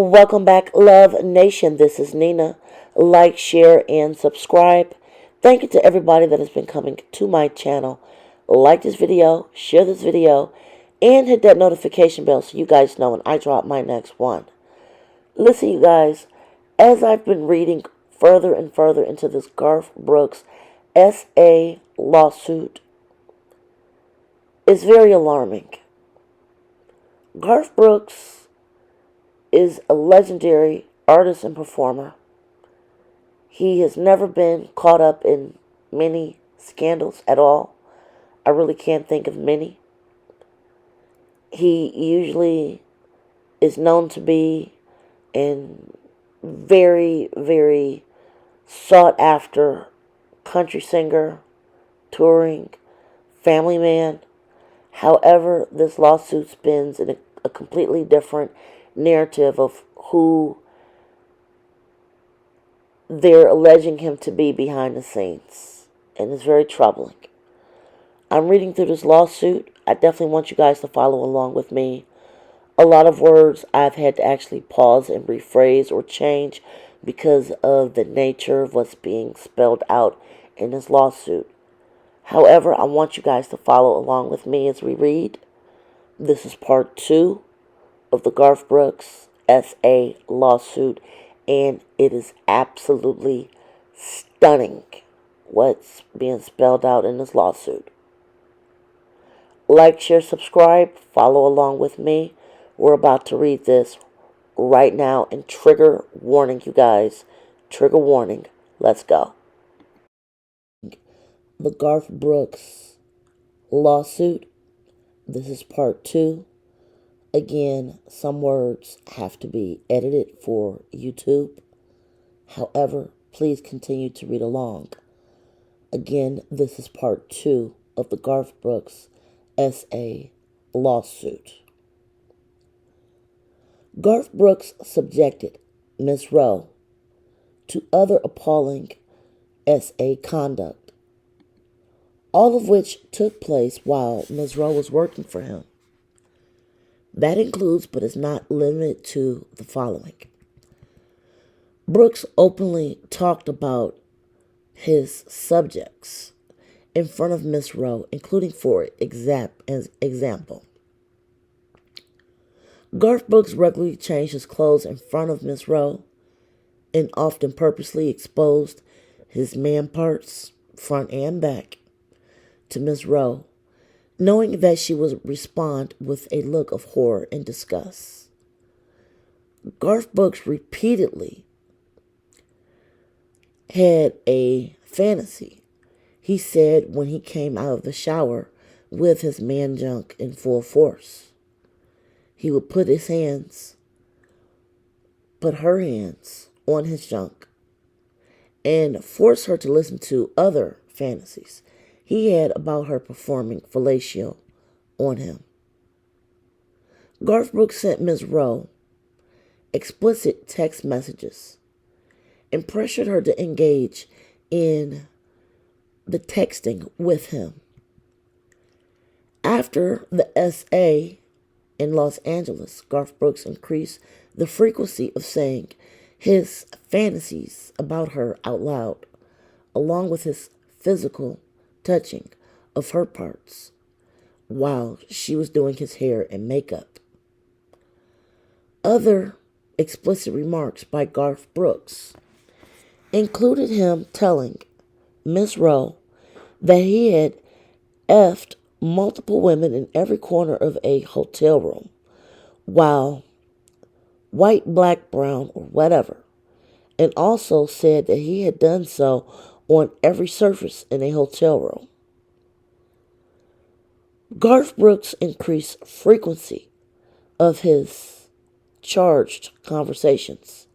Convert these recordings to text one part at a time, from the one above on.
Welcome back, Love Nation. This is Nina. Like, share, and subscribe. Thank you to everybody that has been coming to my channel. Like this video, share this video, and hit that notification bell so you guys know when I drop my next one. Listen, you guys, as I've been reading further and further into this Garth Brooks S.A. lawsuit, it's very alarming. Garth Brooks is a legendary artist and performer. He has never been caught up in many scandals at all. I really can't think of many. He usually is known to be in very, very sought after country singer, touring, family man. However, this lawsuit spins in a completely different narrative of who they're alleging him to be behind the scenes. And it's very troubling. I'm reading through this lawsuit. I definitely want you guys to follow along with me. A lot of words I've had to actually pause and rephrase or change because of the nature of what's being spelled out in this lawsuit. However, I want you guys to follow along with me as we read. This is part 2 of the Garth Brooks S.A. lawsuit, and it is absolutely stunning what's being spelled out in this lawsuit. Like, share, subscribe, follow along with me. We're about to read this right now, and trigger warning, you guys. Trigger warning. Let's go. The Garth Brooks lawsuit. This is part 2. Again, some words have to be edited for YouTube. However, please continue to read along. Again, this is part 2 of the Garth Brooks S.A. lawsuit. Garth Brooks subjected Ms. Rowe to other appalling S.A. conduct, all of which took place while Ms. Rowe was working for him. That includes, but is not limited to, the following. Brooks openly talked about his subjects in front of Miss Rowe, including, for example, Garth Brooks regularly changed his clothes in front of Miss Rowe and often purposely exposed his man parts, front and back, to Miss Rowe, knowing that she would respond with a look of horror and disgust. Garth Brooks repeatedly had a fantasy, he said, when he came out of the shower with his man junk in full force. He would put her hands on his junk and force her to listen to other fantasies he had about her performing fellatio on him. Garth Brooks sent Ms. Rowe explicit text messages and pressured her to engage in the texting with him. After the S.A. in Los Angeles, Garth Brooks increased the frequency of saying his fantasies about her out loud, along with his physical touching of her parts while she was doing his hair and makeup. Other explicit remarks by Garth Brooks included him telling Miss Rowe that he had effed multiple women in every corner of a hotel room, while white, black, brown, or whatever, and also said that he had done so on every surface in a hotel room. Garth Brooks' increased frequency of his charged conversations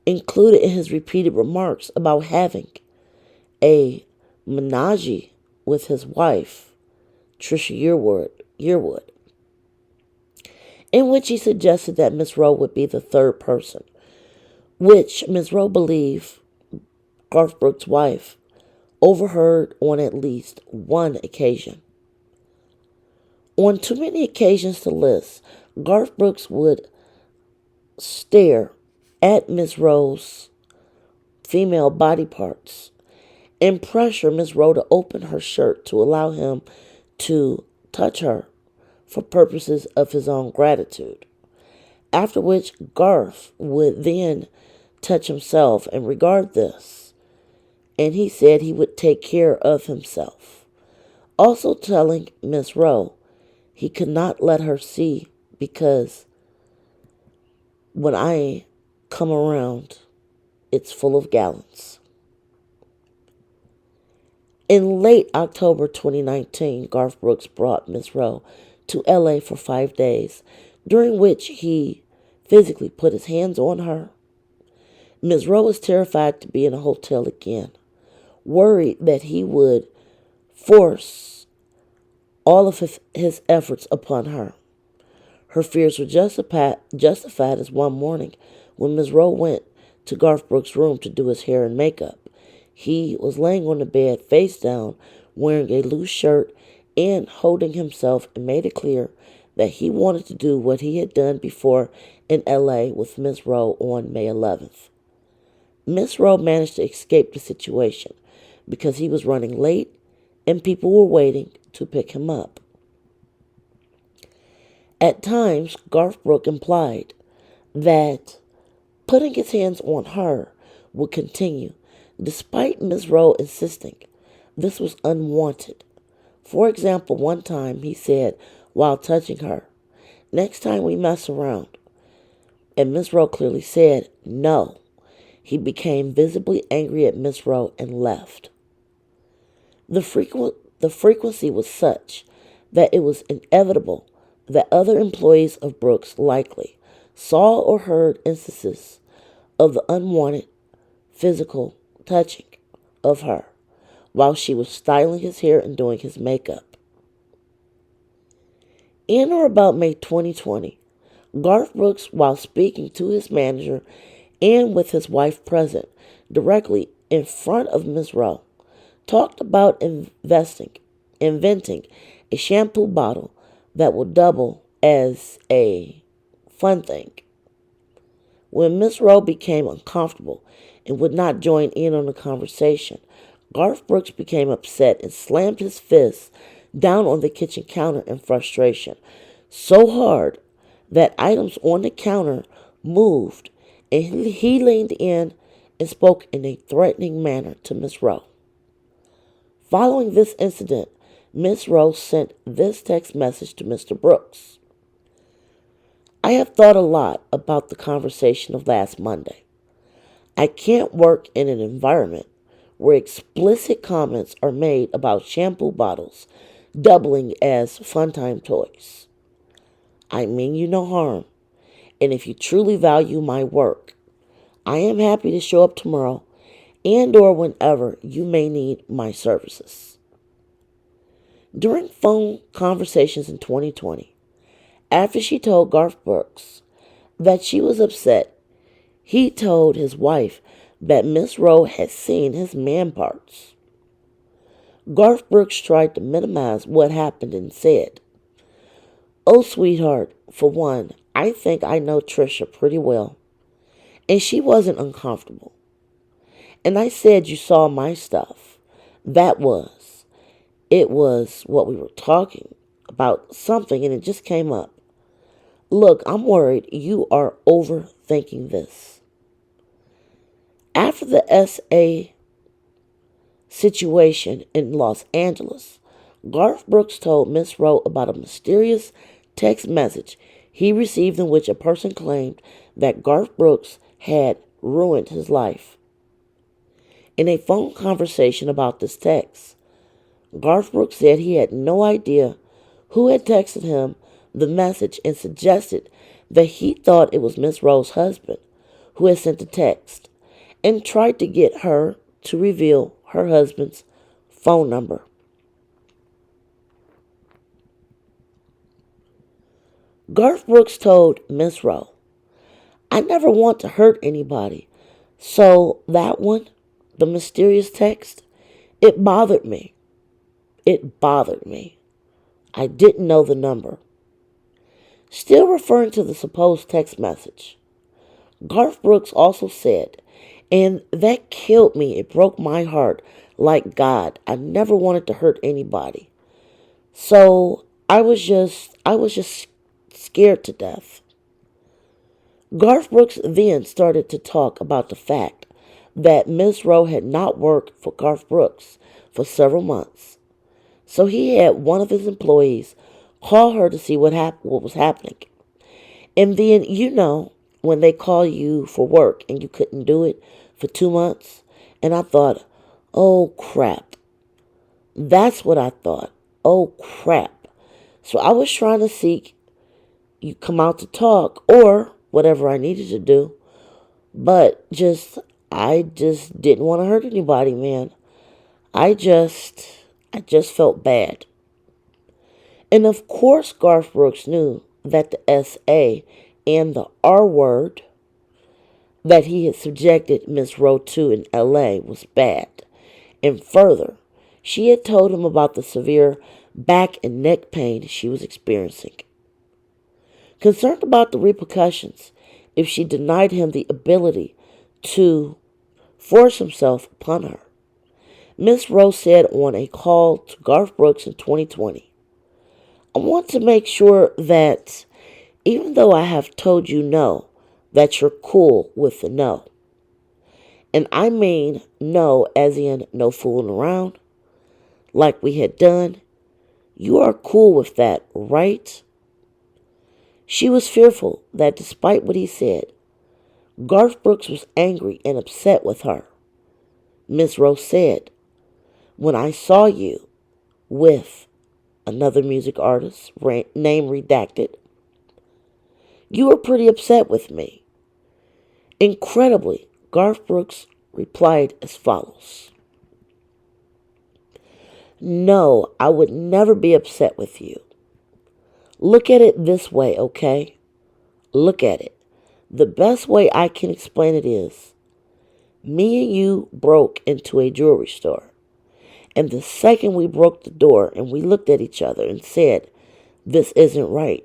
included in his repeated remarks about having a menage with his wife, Trisha Yearwood, in which he suggested that Miss Rowe would be the third person, which Miss Rowe believed Garth Brooks' wife overheard on at least one occasion. On too many occasions to list, Garth Brooks would stare at Miss Rowe's female body parts and pressure Miss Rowe to open her shirt to allow him to touch her for purposes of his own gratitude. After which Garth would then touch himself and regard this, and he said he would take care of himself. Also telling Miss Rowe he could not let her see because when I come around, it's full of gallons. In late October 2019, Garth Brooks brought Miss Rowe to LA for 5 days, during which he physically put his hands on her. Ms. Rowe was terrified to be in a hotel again, worried that he would force all of his efforts upon her. Her fears were justified as one morning when Ms. Rowe went to Garth Brooks' room to do his hair and makeup. He was laying on the bed face down, wearing a loose shirt and holding himself, and made it clear that he wanted to do what he had done before in LA with Ms. Rowe on May 11th. Ms. Rowe managed to escape the situation because he was running late and people were waiting to pick him up. At times, Garth Brooks implied that putting his hands on her would continue, despite Ms. Rowe insisting this was unwanted. For example, one time he said while touching her, "Next time we mess around," and Ms. Rowe clearly said no. He became visibly angry at Ms. Rowe and left. The frequency was such that it was inevitable that other employees of Brooks likely saw or heard instances of the unwanted physical touching of her while she was styling his hair and doing his makeup. In or about May 2020, Garth Brooks, while speaking to his manager and with his wife present directly in front of Ms. Rowe, talked about inventing a shampoo bottle that will double as a fun thing. When Ms. Rowe became uncomfortable and would not join in on the conversation, Garth Brooks became upset and slammed his fists down on the kitchen counter in frustration, so hard that items on the counter moved, and he leaned in and spoke in a threatening manner to Miss Rowe. Following this incident, Miss Rowe sent this text message to Mr. Brooks. "I have thought a lot about the conversation of last Monday. I can't work in an environment where explicit comments are made about shampoo bottles doubling as fun time toys. I mean you no harm, and if you truly value my work, I am happy to show up tomorrow and or whenever you may need my services." During phone conversations in 2020, after she told Garth Brooks that she was upset, he told his wife that Miss Rowe had seen his man parts. Garth Brooks tried to minimize what happened and said, "Oh, sweetheart, for one, I think I know Trisha pretty well, and she wasn't uncomfortable. And I said you saw my stuff. It was what we were talking about, something, and it just came up. Look, I'm worried you are overthinking this." After the S.A. situation in Los Angeles, Garth Brooks told Miss Rowe about a mysterious text message he received in which a person claimed that Garth Brooks had ruined his life. In a phone conversation about this text, Garth Brooks said he had no idea who had texted him the message and suggested that he thought it was Miss Rowe's husband who had sent the text and tried to get her to reveal her husband's phone number. Garth Brooks told Miss Rowe, "I never want to hurt anybody, so that one, the mysterious text, it bothered me. It bothered me. I didn't know the number." Still referring to the supposed text message, Garth Brooks also said, and that killed me. It broke my heart like God. I never wanted to hurt anybody. So I was just scared to death. Garth Brooks then started to talk about the fact that Miss Rowe had not worked for Garth Brooks for several months. So he had one of his employees call her to see what was happening. And then, when they call you for work and you couldn't do it for 2 months. And I thought, oh crap. That's what I thought. Oh crap. So I was trying to seek you come out to talk or whatever I needed to do. But I just didn't want to hurt anybody, man. I just felt bad. And of course, Garth Brooks knew that the S.A. and the R word that he had subjected Miss Rowe to in L.A. was bad. And further, she had told him about the severe back and neck pain she was experiencing. Concerned about the repercussions if she denied him the ability to force himself upon her, Miss Rowe said on a call to Garth Brooks in 2020, I want to make sure that even though I have told you no, that you're cool with the no. And I mean no as in no fooling around, like we had done. You are cool with that, right? She was fearful that despite what he said, Garth Brooks was angry and upset with her. Miss Rose said, when I saw you with another music artist, name redacted, you were pretty upset with me. Incredibly, Garth Brooks replied as follows. No, I would never be upset with you. Look at it this way, okay? Look at it. The best way I can explain it is, me and you broke into a jewelry store. And the second we broke the door and we looked at each other and said, this isn't right.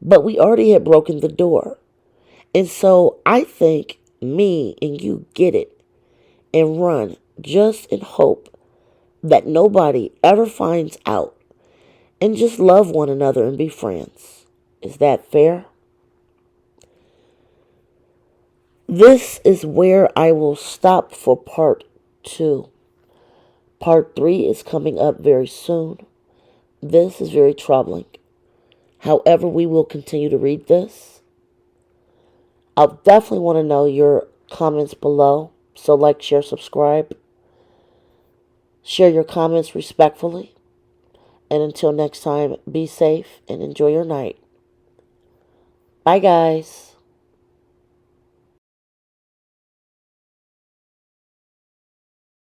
But we already had broken the door. And so I think me and you get it and run just in hope that nobody ever finds out and just love one another and be friends. Is that fair? This is where I will stop for part 2. Part 3 is coming up very soon. This is very troubling. However, we will continue to read this. I'll definitely want to know your comments below. So like, share, subscribe. Share your comments respectfully. And until next time, be safe and enjoy your night. Bye, guys.